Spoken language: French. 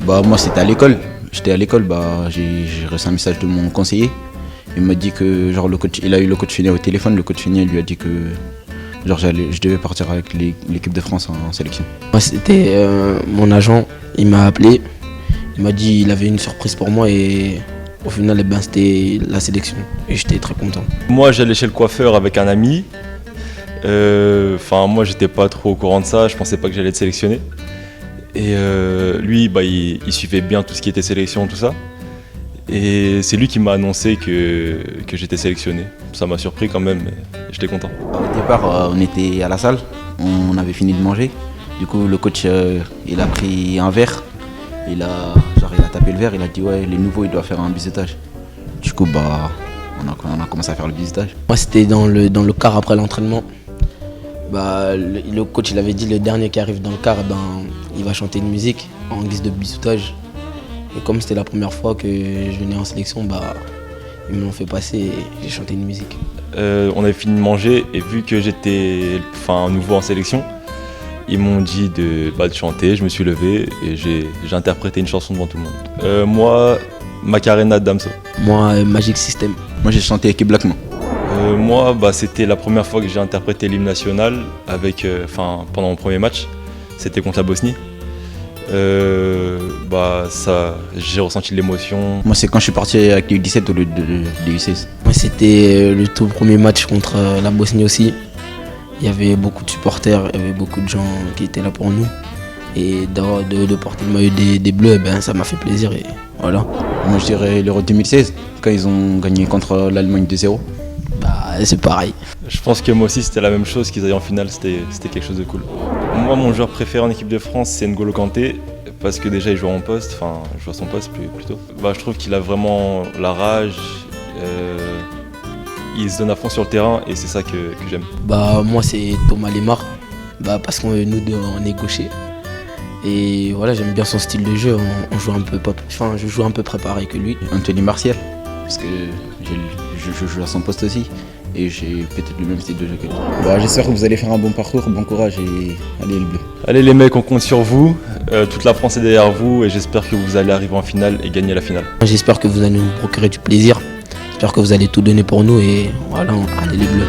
Bah moi c'était à l'école. J'étais à l'école, bah j'ai reçu un message de mon conseiller. Il m'a dit que genre le coach, il a eu le coach Fenier au téléphone. Le coach Fenier lui a dit que genre je devais partir avec l'équipe de France en sélection. Moi c'était mon agent, il m'a appelé, il m'a dit il avait une surprise pour moi et au final eh ben, c'était la sélection et j'étais très content. Moi j'allais chez le coiffeur avec un ami. Moi j'étais pas trop au courant de ça, je pensais pas que j'allais être sélectionné. Et lui bah, il suivait bien tout ce qui était sélection, tout ça. Et c'est lui qui m'a annoncé que j'étais sélectionné. Ça m'a surpris quand même, mais j'étais content. Au départ on était à la salle, on avait fini de manger. Du coup le coach il a pris un verre, il a tapé le verre, il a dit ouais les nouveaux ils doivent faire un bisutage. Du coup bah on a commencé à faire le bisutage. Moi c'était dans le car après l'entraînement. Bah, le coach il avait dit le dernier qui arrive dans le car, ben, il va chanter une musique en guise de bisoutage. Et comme c'était la première fois que je venais en sélection, bah, ils me l'ont fait passer et j'ai chanté une musique. On avait fini de manger et vu que j'étais nouveau en sélection, ils m'ont dit de chanter, je me suis levé et j'ai interprété une chanson devant tout le monde. Moi, Macarena de Damso. Moi, Magic System. Moi j'ai chanté Équipe Blackman. Moi, c'était la première fois que j'ai interprété l'hymne national pendant mon premier match. C'était contre la Bosnie. J'ai ressenti l'émotion. Moi c'est quand je suis parti avec les U17 au lieu des U16. Moi c'était le tout premier match contre la Bosnie aussi. Il y avait beaucoup de supporters, il y avait beaucoup de gens qui étaient là pour nous. Et de porter le maillot des Bleus, ben, ça m'a fait plaisir et voilà. Moi je dirais l'Euro 2016, quand ils ont gagné contre l'Allemagne 2-0. Bah, c'est pareil. Je pense que moi aussi c'était la même chose, qu'ils aillent en finale, c'était quelque chose de cool. Moi mon joueur préféré en équipe de France c'est N'Golo Kanté, parce que déjà il joue en poste, je joue à son poste plutôt. Je trouve qu'il a vraiment la rage, il se donne à fond sur le terrain et c'est ça que j'aime. Bah moi c'est Thomas Lemar, parce que nous deux on est gauchers. Et voilà, j'aime bien son style de jeu, on joue un peu je joue un peu préparé que lui. Anthony Martial, parce que je joue à son poste aussi et j'ai peut-être le même style de jeu que lui. J'espère que vous allez faire un bon parcours, bon courage et allez les Bleus. Allez les mecs, on compte sur vous, toute la France est derrière vous et j'espère que vous allez arriver en finale et gagner la finale. J'espère que vous allez nous procurer du plaisir, j'espère que vous allez tout donner pour nous et voilà, allez les Bleus.